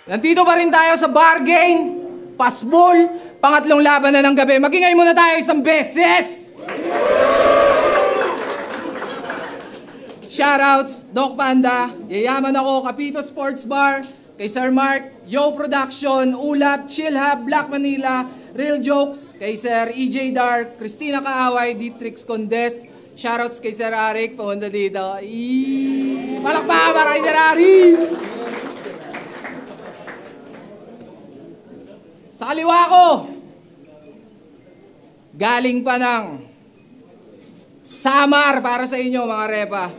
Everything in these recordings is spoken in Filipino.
Nandito pa rin tayo sa bargain, pasbol, pangatlong laban na ng gabi. Magingay muna tayo isang beses! Shoutouts, Doc Panda, Yayaman Ako, Kapito Sports Bar, kay Sir Mark, Yo Production, Ulap, Chill Hub, Black Manila, Real Jokes, kay Sir EJ Dark, Christina Kaaway, Dietrix Condes, shoutouts kay Sir Arik, pumunta dito. Palakpakan para kay Sir Arik! Sa kaliwa ko, galing pa ng Samar para sa inyo mga repa.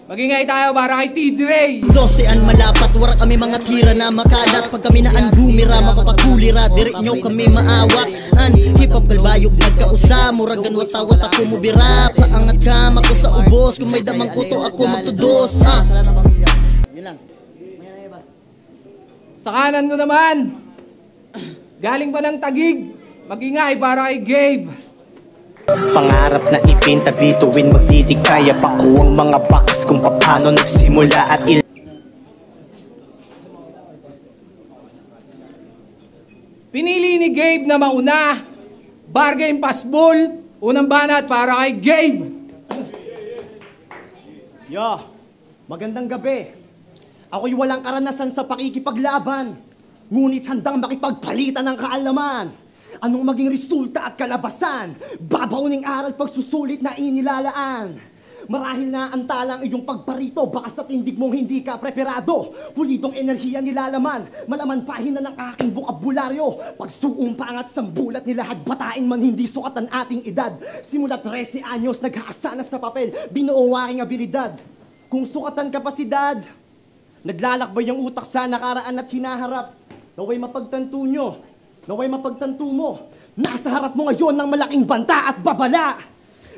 Magingay tayo para kay T-Dre. 12 malapat, wala kami mga tira na makalat. Pag kami naan bumira, mapapagkulira, diri nyo kami maawat. Hip-hop kalbayog nagkausa, muragan watawat ako mubira. Paangat kam ako sa ubos, kung may damang kuto ako magtudos. Yun lang. Sa kanan ko naman, galing pa ng Tagig, magingay para kay Gabe. Pangarap na ipinta bituin magdidikaya pa ko ang mga bakas kung paano nagsimula at Pinili ni Gabe na mauna, bargain pasbol, unang banat para kay Gabe. Yo, magandang gabi. Ako'y walang karanasan sa pakikipaglaban, ngunit handang makipagpalitan ng kaalaman. Anong maging resulta at kalabasan? Babauning aral pagsusulit na inilalaan. Marahil na antalang iyong pagparito, baka sa tindig mong hindi ka preparado. Pulidong enerhiya nilalaman, malaman pahina ng aking bokabularyo. Pagsuong paangat sambulat nila hagbatain man hindi sukat ang ating edad. Simula 13 anyos naghahasana sa papel, binuo aking abilidad. Kung sukatan kapasidad, naglalakbay ang utak sa nakaraan at hinaharap. Naway mapagtanto nyo, naway mapagtanto mo, nasa harap mo ngayon ng malaking banta at babala.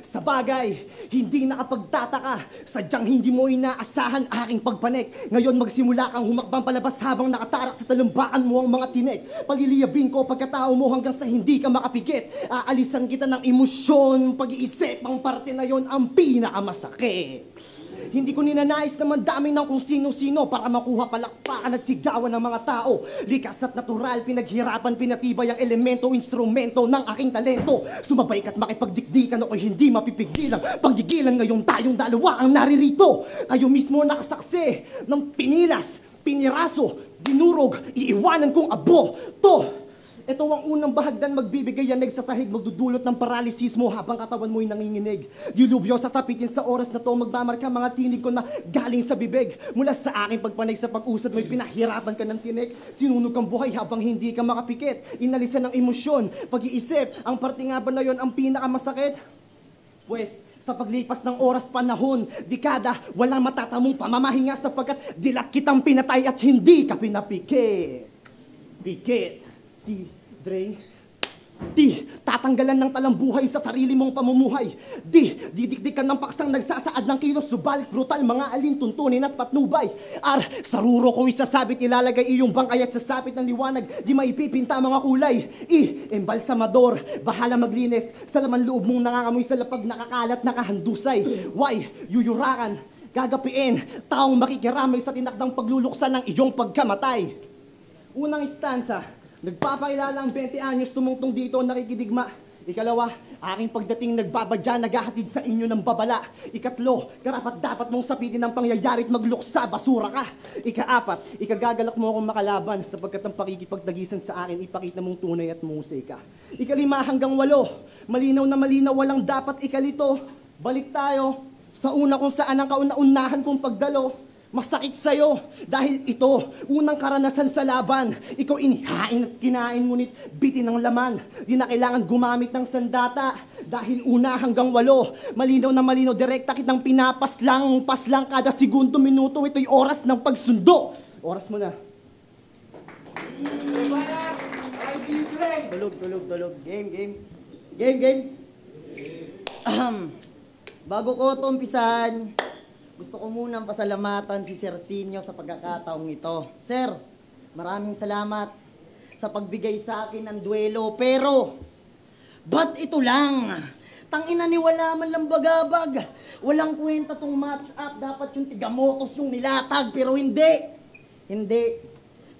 Sa bagay, hindi nakapagtataka, sadyang hindi mo inaasahan aking pagpanik. Ngayon magsimula kang humakbang palabas habang nakatarak sa talumbaan mo ang mga tinik. Paliliyabin ko pagkatao mo hanggang sa hindi ka makapikit. Aalisan kita ng emosyon, pag-iisip, ang parte na yon ang pinakamasakit. Hindi ko ninanais na mandaming ng kung sino-sino para makuha palakpakan at sigawan ng mga tao. Likas at natural, pinaghirapan, pinatibay ang elemento, instrumento ng aking talento. Sumabay ka't makipagdikdikan ako'y hindi mapipigilan. Panggigilan ngayong tayong dalawa ang naririto. Kayo mismo nakasaksi ng pinilas, piniraso, dinurog, iiwanan kong abo. Ito ang unang bahagdan, magbibigay yan nagsasahig, magdudulot ng paralysis mo habang katawan mo'y nanginginig. Dilubyo sasapitin sa oras na to, magmamarka mga tinig ko na galing sa bibig. Mula sa aking pagpanig sa pag-usad mo'y pinahirapan ka ng tinig. Sinunog kang buhay habang hindi ka makapikit. Inalisan ng emosyon, pag-iisip, ang parte nga ba na yon ang pinakamasakit? Pues, sa paglipas ng oras, panahon, dekada, walang matatamong pamamahinga sapagkat dilak kitang pinatay at hindi ka pinapikit. Pikit. Dre, tatanggalan ng talambuhay sa sarili mong pamumuhay. Didikdikan ng paksang nagsasaad ng kilos, subalit brutal mga alin tuntunin at patnubay. Saruro ko isasabit, ilalagay iyong bangkay at sasapit ng liwanag, di maipipinta mga kulay. Embalsamador, bahala maglinis, sa laman loob mong nangangamoy sa lapag nakakalat nakahandusay. Why, yuyurakan, gagapiin, taong makikiramay sa tinakdang pagluluksan ng iyong pagkamatay. Unang istansa, nagpapakilala ang 20 anyos tumungtong dito nakikidigma. Ikalawa, aking pagdating nagbabadya, naghahatid sa inyo ng babala. Ikatlo, karapat-dapat mong sapitin ang pangyayari't magluksa, basura ka. Ikaapat, ikagagalak mo akong makalaban sapagkat ang pakikipagtagisan sa akin, ipakita mong tunay at musika. Ikalima hanggang 8, malinaw na malinaw, walang dapat ikalito. Balik tayo sa una kung saan ang kauna-unahan kong pagdalo. Masakit sa'yo dahil ito, unang karanasan sa laban. Ikaw inihain at kinain, ngunit bitin ang laman. Di na kailangan gumamit ng sandata dahil una hanggang 8. Malinaw na malinaw, direkta kitang paslang kada segundo, minuto. Ito'y oras ng pagsundo. Oras mo na. Tulog. Game. Bago ko ito umpisan, gusto ko munang pasalamatan si Sir Sinyo sa pagkakataong ito. Sir, maraming salamat sa pagbigay sa akin ng duelo. Pero, ba't ito lang? Tangina ni wala man lang bagabag. Walang kwenta tong match up. Dapat yung tigamotos yung nilatag. Pero hindi.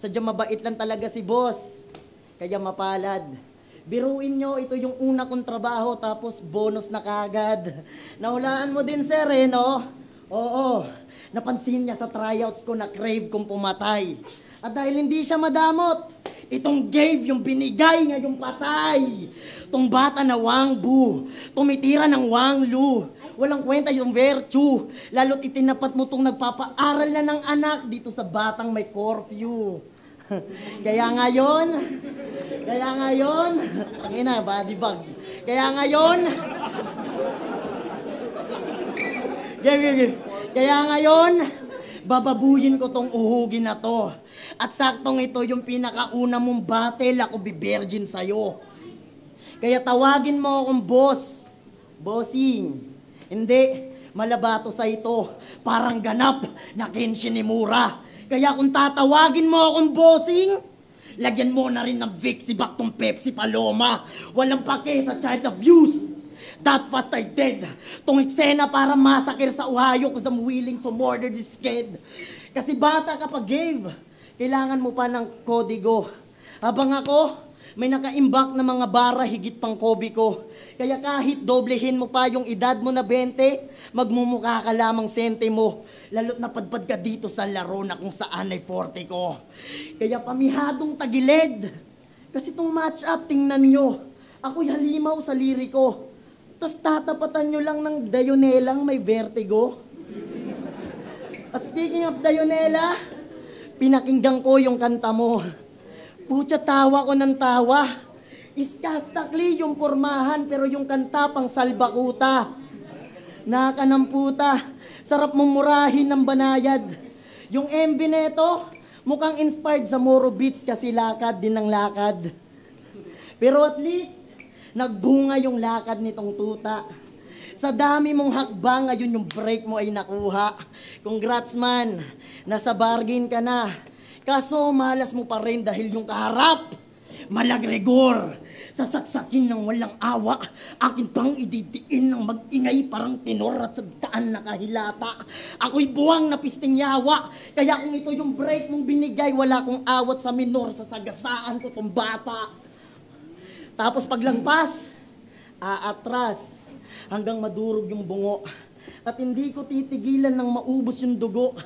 Sadyang mabait lang talaga si boss. Kaya mapalad. Biruin nyo, ito yung una kong trabaho tapos bonus na kagad. Nahulaan mo din sir eh, no? Oo, napansin niya sa tryouts ko na crave kong pumatay. At dahil hindi siya madamot, itong gave yung binigay ngayong patay. Tong bata na Wang Bu, tumitira ng Wang Lu. Walang kwenta yung virtue. Lalo't itinapat mo tong nagpapaaral na ng anak dito sa batang may curfew. Kaya ngayon, tangina, body bag. Kaya ngayon, bababuyin ko tong uhugin na to. At saktong ito yung pinakauna mong battle ako bibergin sa'yo. Kaya tawagin mo akong boss. Bossing. Hindi, malabato sa ito. Parang ganap na Kenshin Imura. Kaya kung tatawagin mo akong bossing, lagyan mo na rin ng Vicks back tong Pepsi Paloma. Walang pake sa child abuse. That fast I dead. Tong eksena para masakir sa Ohio cause I'm willing to murder this kid. Kasi bata ka pa, Gabe. Kailangan mo pa ng kodigo. Habang ako, may nakaimbak na mga bara higit pang kobi ko. Kaya kahit doblehin mo pa yung edad mo na 20, magmumukha ka lamang sentimo. Lalo't napadpad ka dito sa laro na kung saan ay forte ko. Kaya pamihadong tagilid. Kasi itong match-up, tingnan nyo. Ako'y halimaw sa liriko. Tapos tatapatan nyo lang ng Dayonelang may vertigo. At speaking of Dayonela, pinakinggan ko yung kanta mo. Putya, tawa ko ng tawa. Iskastakli yung pormahan, pero yung kanta pang salbakuta. Nakanamputa. Sarap mong murahin ng banayad. Yung MV neto, mukhang inspired sa Moro Beats kasi lakad din ng lakad. Pero at least, nagbunga yung lakad nitong tuta. Sa dami mong hakbang, ngayon yung break mo ay nakuha. Congrats man, nasa bargain ka na. Kaso malas mo pa rin dahil yung kaharap, malagregor. Sasaksakin ng walang awa, akin pang ididiin ng mag-ingay parang tenor at sa daan nakahilata. Ako'y buwang na pisting yawa, kaya kung ito yung break mong binigay, wala kong awat sa minor, sa sagasaan ko tong bata. Tapos paglangpas, aatras hanggang madurog yung bungo. At hindi ko titigilan ng maubos yung dugo.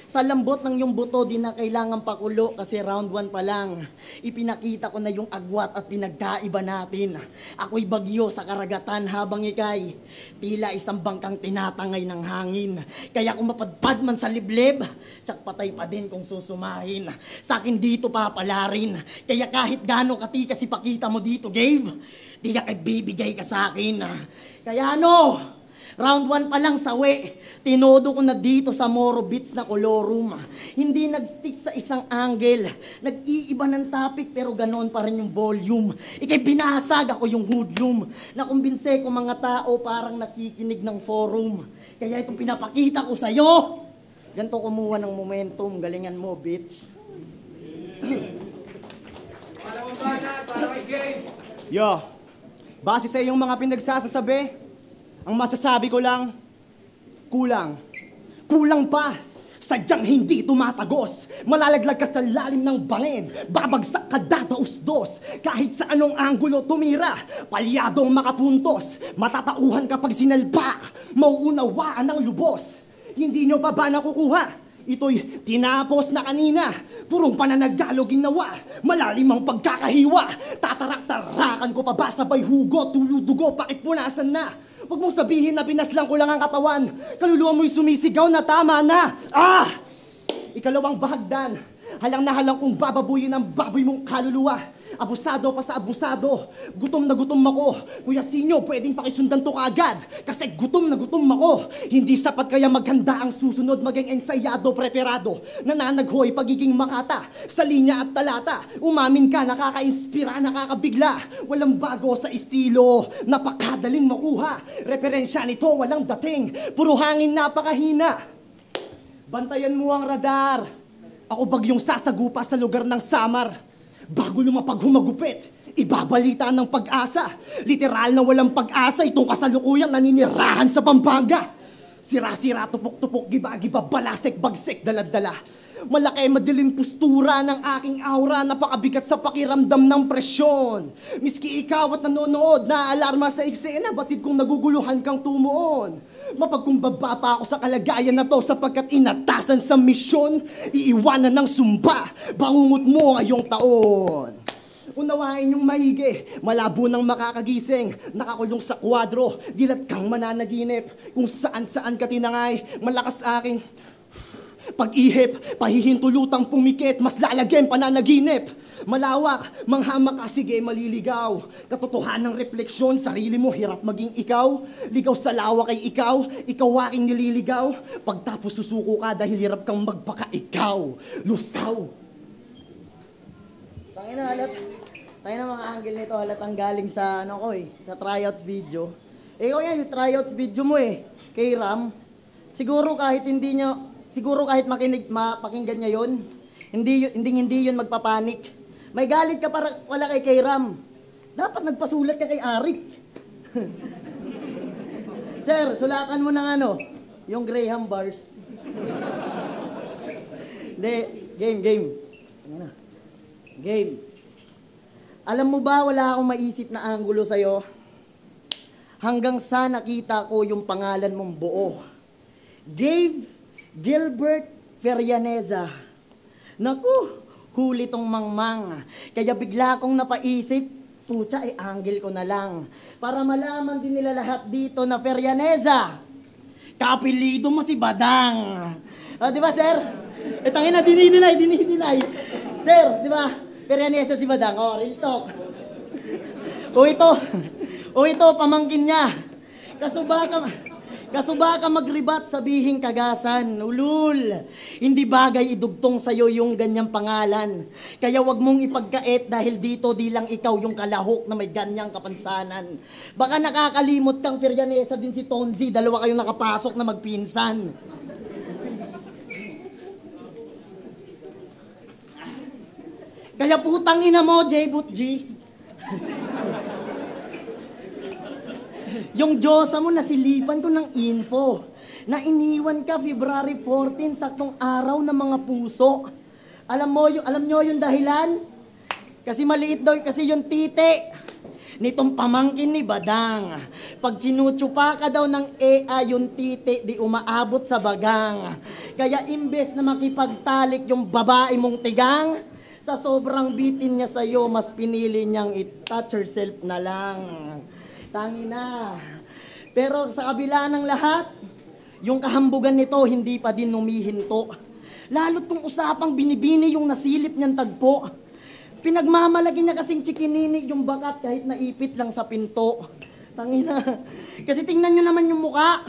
Sa lambot ng yung buto, di na kailangan pakulo kasi round 1 pa lang. Ipinakita ko na yung agwat at pinagkaiba natin. Ako'y bagyo sa karagatan habang ikay tila isang bangkang tinatangay ng hangin. Kaya kung mapadpad man sa liblib, tsak patay pa din kung susumahin. Sa akin dito papalarin. Kaya kahit gano'ng katikas ipakita mo dito, Gabe, di ka bibigay ka sa akin. Kaya ano? Round 1 pa lang sawi, tinodo ko na dito sa Moro Beats na kolorum. Hindi nag-stick sa isang angle, nag-iiba ng topic pero ganoon pa rin yung volume. Ikay binasag ako yung hoodlum, nakumbinse ko mga tao parang nakikinig ng forum. Kaya itong pinapakita ko sa'yo, ganito kumuha ng momentum, galingan mo, bitch. Yo, base sa iyong mga pinagsasasabi, ang masasabi ko lang, kulang. Kulang pa. Sadyang hindi tumatagos. Malalaglag ka sa lalim ng bangin. Babagsak ka dadaos-dos. Kahit sa anong anggulo tumira, palyadong makapuntos. Matatauhan kapag sinalpak. Mauunawaan ng lubos. Hindi nyo pa ba nakukuha? Ito'y tinapos na kanina. Purong pananagalog ginawa. Malalim ang pagkakahiwa. Tatarak-tarakan ko pa ba sabay hugot, tuludugo, pakipunasan na. Huwag mong sabihin na binaslang ko lang ang katawan. Kaluluwa mo'y sumisigaw na tama na. Ikalawang bahagdan. Halang na halang kong bababuyin ang baboy mong kaluluwa. Abusado pa sa abusado. Gutom na gutom ako. Kuya Sinyo, pwedeng pakisundan to kaagad. Kasi gutom na gutom ako. Hindi sapat kaya maghanda ang susunod maging ensayado, preparado. Nananaghoy pagiging makata. Sa linya at talata. Umamin ka, nakaka-inspira, nakakabigla. Walang bago sa estilo. Napakadaling makuha. Referensya nito, walang dating. Puro hangin, napakahina. Bantayan mo ang radar. Ako bagyong sasagupa sa lugar ng Samar. Bago lumapag humagupit, ibabalita ng pag-asa. Literal na walang pag-asa itong kasalukuyang naninirahan sa Pampanga. Sira-sira, tupok-tupok, giba-giba, balasek, bagsek, daladala. Malaki madilim postura ng aking aura, napakabigat sa pakiramdam ng presyon. Miski ikaw at nanonood, naaalarma sa eksena, batid kong naguguluhan kang tumuon. Mapagkumbaba pa ako sa kalagayan na to, sapagkat inatasan sa misyon, iiwanan ng sumba, bangungot mo ngayong taon. Unawain yung maigi, malabo nang makakagising, nakakulong sa kwadro, dilat kang mananaginip, kung saan-saan ka tinangay, malakas aking pag-ihip, pahihintulutang pumikit, mas lalagyan pananaginip. Malawak, manghamak ka, sige maliligaw. Katotohanan ng refleksyon, sarili mo hirap maging ikaw. Ligaw sa lawak ay ikaw aking nililigaw. Pagtapos susuko ka dahil hirap kang magpaka-ikaw. Lusaw. Tangina mga angle nito, halatang galing sa sa tryouts video. Ikaw yan, yung tryouts video mo kay Ram. Siguro kahit pakinggan niya yun, hindi yun magpapanik. May galit ka para wala kay Ram. Dapat nagpasulat ka kay Arik. Sir, sulatan mo ng yung Graham bars. Hindi, game. Game. Alam mo ba, wala akong maisip na anggulo sa'yo. Hanggang sa nakita ko yung pangalan mong buo. Dave Gilbert Ferianeza. Naku, huli tong mangmang. Kaya bigla akong napaisip, putya angle ko na lang. Para malaman din nila lahat dito na Ferianeza. Kapilido mo si Badang. Di ba, sir? Tangina, dinidinay. Sir, di ba? Ferianeza si Badang. Real talk. O ito, pamangkin niya. Kasuba ka magribat, sabihin kagasan, ulul. Hindi bagay idugtong sa'yo yung ganyang pangalan. Kaya wag mong ipagkait dahil dito di lang ikaw yung kalahok na may ganyang kapansanan. Baka nakakalimot kang Ferianeza din si Tonzi, dalawa kayong nakapasok na magpinsan. Kaya putang ina mo, J-Boot-G. Yung Diyosa mo, nasilipan ko ng info na iniwan ka February 14, saktong araw ng mga puso. Alam nyo yung dahilan? Kasi maliit daw, kasi yung titi nitong pamangkin ni Badang. Pag sinutsupa ka daw ng yung titi, di umaabot sa bagang. Kaya imbes na makipagtalik yung babae mong tigang, sa sobrang bitin niya sa'yo, mas pinili niyang i-touch herself na lang. Tangina. Pero sa kabila ng lahat, yung kahambugan nito hindi pa din humihinto. Lalo't kung usapang binibini yung nasilip niyang tagpo. Pinagmamalagi niya kasing chikinini yung bakat kahit naipit lang sa pinto. Tangina. Kasi tingnan niyo naman yung muka.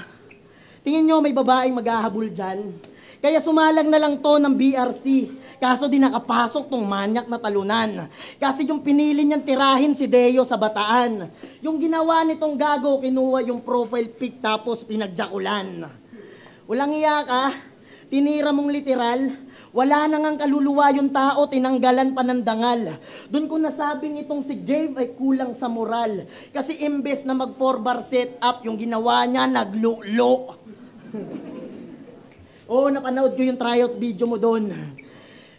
Tingin niyo may babaeng maghahabol dyan. Kaya sumalang na lang to ng BRC. Kaso di nakapasok tong manyak na talunan. Kasi yung pinili niyang tirahin si Deo sa Bataan. Yung ginawa nitong gago, kinuha yung profile pic tapos pinagjakulan. Walang iya ka, tinira mong literal, wala na ngang kaluluwa yung tao, tinanggalan pa ng dangal. Doon ko nasabing itong si Gabe ay kulang sa moral. Kasi imbes na mag 4-bar set up, yung ginawa niya naglulo. Oo, napanood ko yung tryouts video mo doon.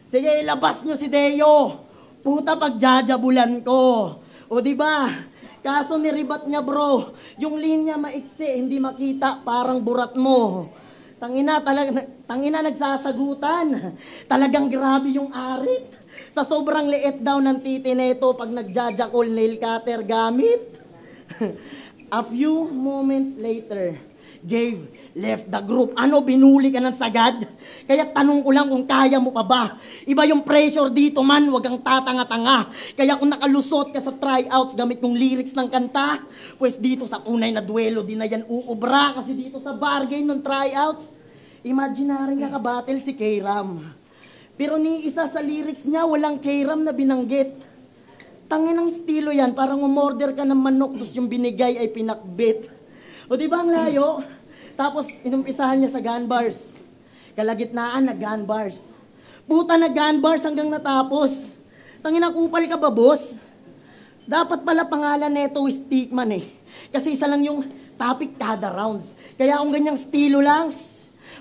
Sige, ilabas nyo si Deo. Puta, pagjajabulan ko. O diba? Kaso niribat niya bro, yung linya maiksi, hindi makita, parang burat mo. Tangina nagsasagutan. Talagang grabe yung arit. Sa sobrang liit daw ng titi neto pag nagjajakol nail cutter gamit. A few moments later, Gabe left the group. Ano, binuli ka ng sagad? Kaya tanong ko lang kung kaya mo pa ba? Iba yung pressure dito man, wag kang tatanga-tanga. Kaya kung nakalusot ka sa tryouts gamit yung lyrics ng kanta, pues dito sa tunay na duelo din na yan uubra. Kasi dito sa bargain ng tryouts, imaginary nga ka-battle si K-Ram. Pero ni isa sa lyrics niya, walang K-Ram na binanggit. Tangin ng estilo yan, parang umorder ka ng manok, tapos yung binigay ay pinakbit. O di ba ang layo? Tapos inumpisahan niya sa gun bars. Kalagitnaan na gun bars. Puta na gun bars hanggang natapos. Tangina kupal ka ba, boss? Dapat pala pangalan neto Stickman eh. Kasi isa lang yung topic kada rounds. Kaya kung ganyang estilo lang,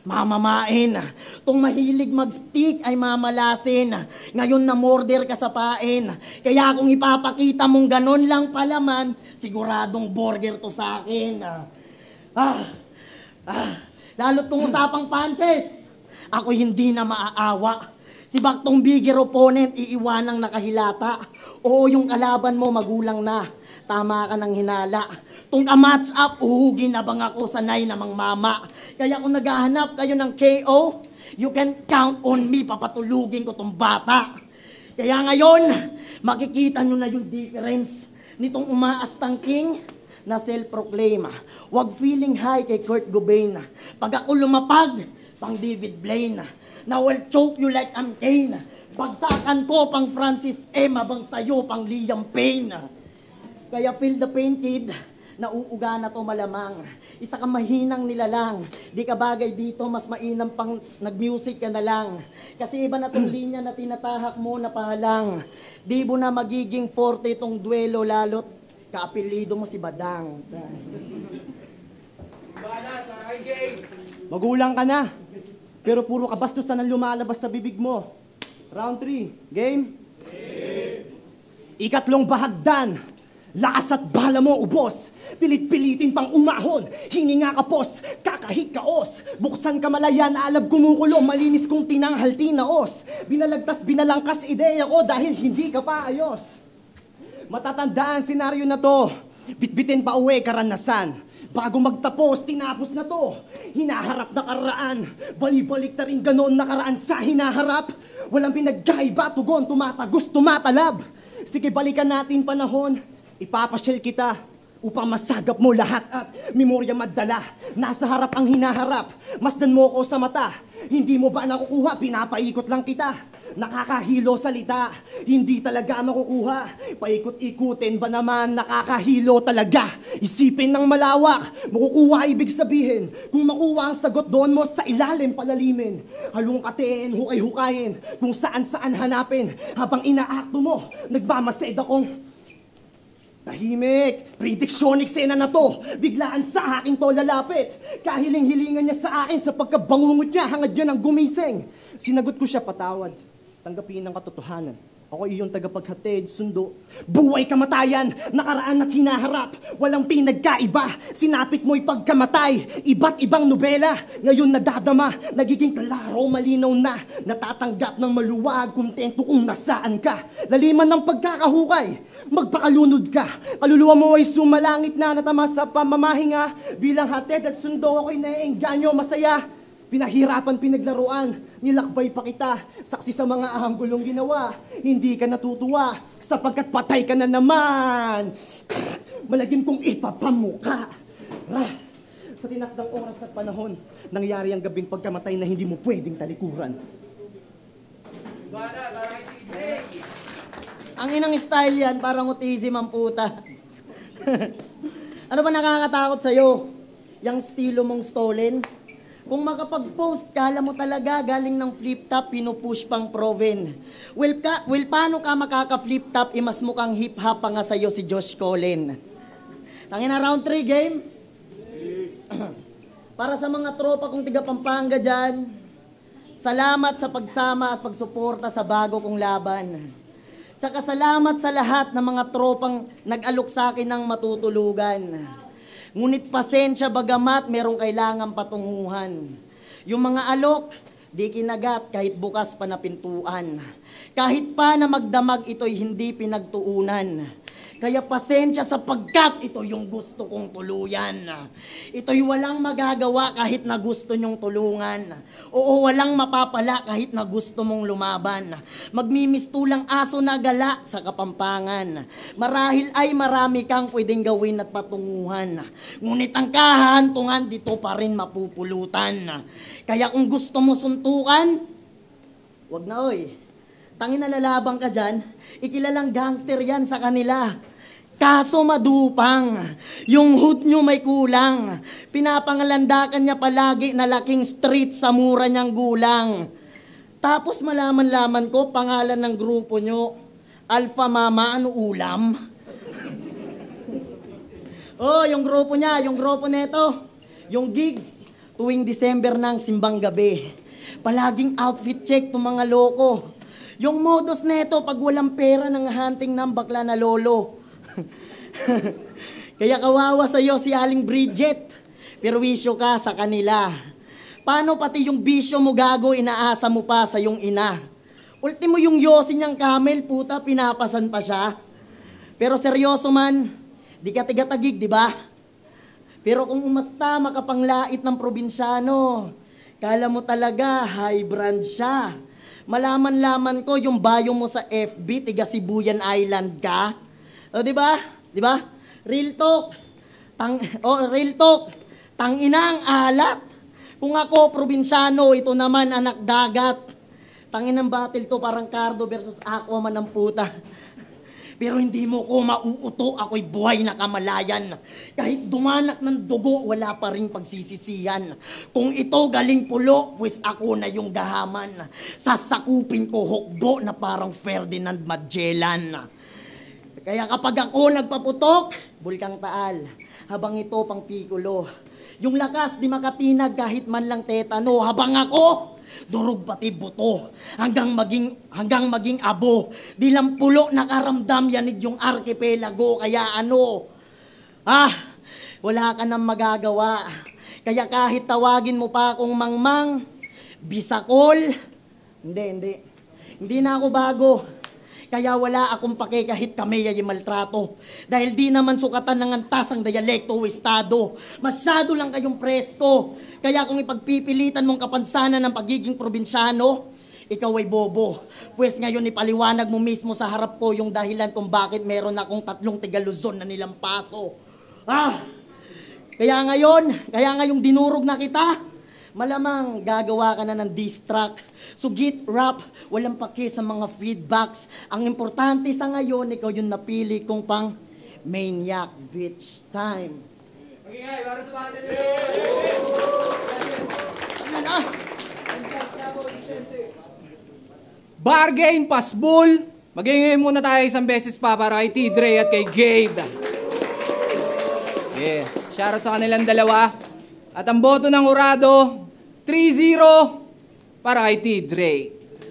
mamamain. Tung mahilig mag-stick ay mamalasin. Ngayon na murder ka sa pain. Kaya kung ipapakita mong ganon lang palaman, siguradong burger to sa akin. Lalo't kung usapang punches, ako hindi na maaawa. Si baktong bigger opponent, iiwanang nakahilata. Oo, yung kalaban mo magulang na. Tama ka ng hinala. Tung ka-match up, uhugin na bang ako sanay namang mama. Kaya kung naghahanap kayo ng KO, you can count on me, papatulugin ko tong bata. Kaya ngayon, makikita nyo na yung difference nitong umaastang king na self-proclaim. Huwag feeling high kay Kurt Cobain. Pag ako lumapag, pang David Blaine. Now I'll choke you like I'm Kane. Bagsakan ko pang Francis M. Habang sa'yo pang Liam Payne. Kaya feel the pain, kid. Nauuga na to malamang. Isa ka mahinang nilalang. Di ka bagay dito, mas mainam pang nag-music ka na lang. Kasi iba na tong linya na tinatahak mo na pahalang. Di mo na magiging forte itong duelo, lalot kaapelido mo si Badang. Magulang ka na, pero puro kabastusan ang lumalabas sa bibig mo. Round 3, game? Ikatlong bahagdan. Lakas at bala mo, ubos. Pilit-pilitin pang umahon. Hininga ka, pos. Kakahig kaos. Buksan ka malaya na alab kumukulo. Malinis kong tinanghal tinaos. Binalagtas, binalangkas ideya ko dahil hindi ka pa ayos. Matatandaan senaryo na to. Bitbitin pa uwi karanasan. Bago magtapos, tinapos na to. Hinaharap na karaan. Balibalik na rin ganon nakaraan sa hinaharap. Walang pinagkaiba, tugon, tumatagos, tumatalab. Sige, balikan natin panahon. Ipapasyal kita upang masagap mo lahat at memorya madala. Nasa harap ang hinaharap. Masdan mo ko sa mata. Hindi mo ba nakukuha? Pinapaikot lang kita. Nakakahilo salita. Hindi talaga makukuha. Paikot-ikutin ba naman? Nakakahilo talaga. Isipin ng malawak. Makukuha ibig sabihin. Kung makuha ang sagot doon mo sa ilalim palalimin. Halungkatin, hukay-hukayin. Kung saan-saan hanapin. Habang inaakto mo, nagmamasid akong tahimik, prediksyon eksena na to. Biglaan sa akin to lalapit. Kahiling-hilingan niya sa akin sa pagkabangungot niya, hangad niya ng gumising. Sinagot ko siya, patawad. Tanggapin ang katotohanan. Ako iyong tagapaghatid, sundo. Buhay kamatayan, nakaraan at hinaharap. Walang pinagkaiba, sinapit mo'y pagkamatay. Iba't ibang nobela, ngayon nadadama. Nagiging klaro, malinaw na. Natatanggap ng maluwag, kontento kung nasaan ka. Laliman ng pagkakahukay, magpakalunod ka. Kaluluwa mo ay sumalangit na natama sa pamamahinga. Bilang hatid at sundo ako'y naiengganyo, masaya. Pinahirapan, pinaglaruan, nilakbay pa kita, saksi sa mga anggulong ginawa. Hindi ka natutuwa, sapagkat patay ka na naman. Malagim kong ipapamuka. Sa tinakdang oras at panahon, nangyari ang gabing pagkamatay na hindi mo pwedeng talikuran. Ang inang style yan, parang autism ang puta. Ano ba nakakatakot sa'yo? Yang estilo mong stolen? Kung makapag-post ka, alam mo talaga, galing ng flip-top, pinupush pang proven. Well, paano ka makaka-flip-top, mas mukhang hip-hop pa nga sa'yo si Josh Colin. Tangin na round 3 game. Para sa mga tropa kong tiga Pampanga dyan, salamat sa pagsama at pagsuporta sa bago kong laban. Tsaka salamat sa lahat ng mga tropang nag-alok sa akin ng matutulugan. Ngunit pasensya bagamat merong kailangang patunguhan. Yung mga alok, di kinagat kahit bukas pa na pintuan. Kahit pa na magdamag ito'y hindi pinagtuunan. Kaya pasensya sapagkat ito yung gusto kong tuluyan. Ito'y walang magagawa kahit na gusto nyong tulungan. Oo, walang mapapala kahit na gusto mong lumaban. Magmimistulang aso na gala sa Kapampangan. Marahil ay marami kang pwedeng gawin at patunguhan. Ngunit ang kahantungan dito pa rin mapupulutan. Kaya kung gusto mo suntukan, wag na oy. Tangin na lalabang ka dyan, ikilalang gangster yan sa kanila. Kaso madupang, yung hood nyo may kulang. Pinapangalandakan niya palagi na laking street sa mura niyang gulang. Tapos malaman-laman ko pangalan ng grupo nyo, Alpha Mama, ano ulam? Oh, yung grupo niya, yung grupo neto, yung Gigs, tuwing December ng simbang gabi. Palaging outfit check to mga loko. Yung modus neto pag walang pera ng hunting ng bakla na lolo. Kaya kawawa sa'yo si Aling Bridget. Pero wisyo ka sa kanila. Paano pati yung bisyo mo gago inaasa mo pa sa yung ina? Ultimo yung yosi niyang camel, puta, pinapasan pa siya. Pero seryoso man, di ka tigatagig, di ba? Pero kung umasta makapanglait ng probinsyano, kala mo talaga high brand siya. Malaman-laman ko yung bio mo sa FB, tiga Sibuyan Island ka. O, di ba? Di ba? Real talk. Real talk. Tanginang alat. Kung ako, probinsyano, ito naman anak dagat. Tanginang battle to, parang Cardo versus Aquaman ng puta. Pero hindi mo ko mauuto, ako'y buhay na kamalayan. Kahit dumanak ng dugo, wala pa rin pagsisisihan. Kung ito galing pulo, pues ako na yung gahaman. Sasakupin ko hukbo na parang Ferdinand Magellan. Kaya kapag ako nagpaputok, Bulkang Taal, habang ito pang Piccolo. Yung lakas di makatinag kahit man lang tetano, habang ako durog pati buto hanggang maging abo. Di lang pulo nakaramdam yanig yung arkipelago. Kaya ano? Wala ka nang magagawa. Kaya kahit tawagin mo pa akong mangmang, bisakol, hindi na ako bago. Kaya wala akong pake kahit kami ay maltrato. Dahil di naman sukatan ng antas ang dialekto o estado. Masyado lang kayong presko. Kaya kung ipagpipilitan mong kapansanan ng pagiging probinsyano, ikaw ay bobo. Pues ngayon ipaliwanag mo mismo sa harap ko yung dahilan kung bakit meron akong 3 tiga-Luzon na nilampaso. Kaya ngayong dinurog na kita, malamang gagawa ka na ng diss track. So git rap, walang pake sa mga feedbacks. Ang importante sa ngayon, ikaw yung napili kong pang maniac bitch time. Okay, para sa battle. Lalas! Bargain, pasbol. Mag-ingay muna tayo isang beses pa para kay T-Dre at kay Gabe. Yeah, shoutout sa kanilang dalawa. At ang boto ng urado, 3-0 para kay T-Dre.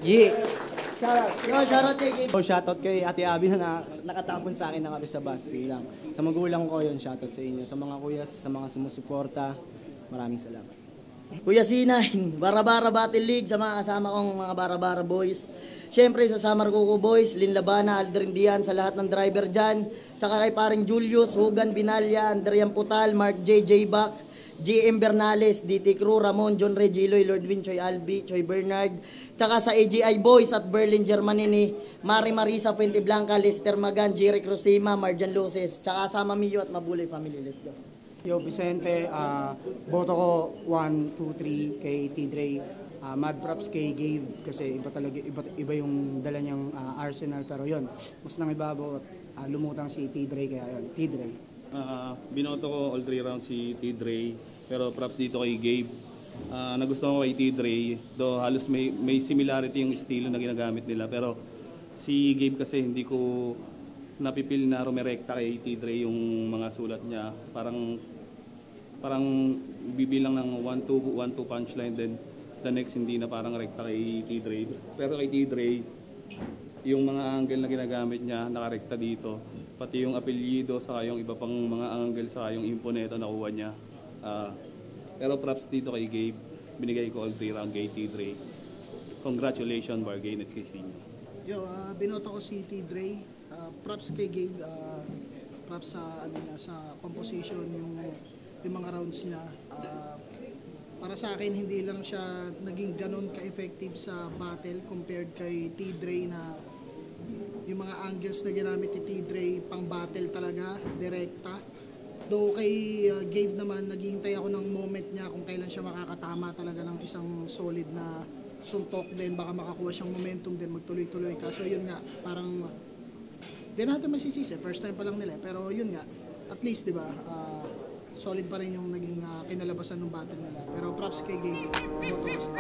Yeah. Shoutout kay Ate Abby na nakatapon sa akin ng kape sa bus. Lang. Sa magulang ko yun, shoutout sa inyo. Sa mga kuya, sa mga sumusuporta, maraming salamat. Kuya Sinay, Bara-Bara Battle League, sa mga kasama kong mga Bara-Bara boys. Siyempre sa Samar Kuko Boys, Lin Labana, Aldrin Dian, sa lahat ng driver dyan. Tsaka kay paring Julius, Hugan Binalya, Andrian Putal, Mark J. Bak, GM Bernales, DT Crew, Ramon, John Regiloy, Lord Win, Choy Albi, Choy Bernard. Tsaka sa AGI Boys at Berlin, Germany ni Mari Marisa Fuente Blanca, Lester Magan, Jerry Cruzima, Marjan Luces. Tsaka sa Mamiyo at Mabuloy Family. Let's go. Yo, Vicente, boto ko 1, 2, 3 kay T-Dre. Mad props kay Gabe kasi iba yung dala niyang arsenal, pero yon mas nangibabaw at lumutang si T-Dre, kaya yon T-Dre. Binoto ko all 3 rounds si T-Dre, pero props dito kay Gabe. Nagustuhan ko kay T-Dre, though halos may similarity yung estilo na ginagamit nila, pero si Gabe kasi hindi ko napipil na rumerekta kay T-Dre yung mga sulat niya. Parang bibilang ng 1-2 punchline, then the next hindi na parang rekta kay T-Dre. Pero kay T-Dre, yung mga angle na ginagamit niya, nakarekta dito. Pati yung apelyido, saka yung iba pang mga angle, saka yung imponeto nakuha niya. Pero props dito kay Gabe, binigay ko all 3 round kay T-Dre. Congratulations, Bargain at Casino. Yo, binoto ko si T-Dre. Props kay Gabe. Props sa sa composition, yung mga rounds niya. Para sa akin, hindi lang siya naging ganun ka-effective sa battle compared kay T-Dre na yung mga angles na ginamit ni T-Dre pang battle talaga, direkta. Though kay Gabe naman, naghihintay ako ng moment niya kung kailan siya makakatama talaga ng isang solid na suntok, din baka makakuha siyang momentum din magtuloy-tuloy. Kaso yun nga, parang di natin masisisi, first time pa lang nila. Pero yun nga, at least di ba, solid pa rin yung naging kinalabasan ng battle nila. Pero props kay Gabe. Boto ko sa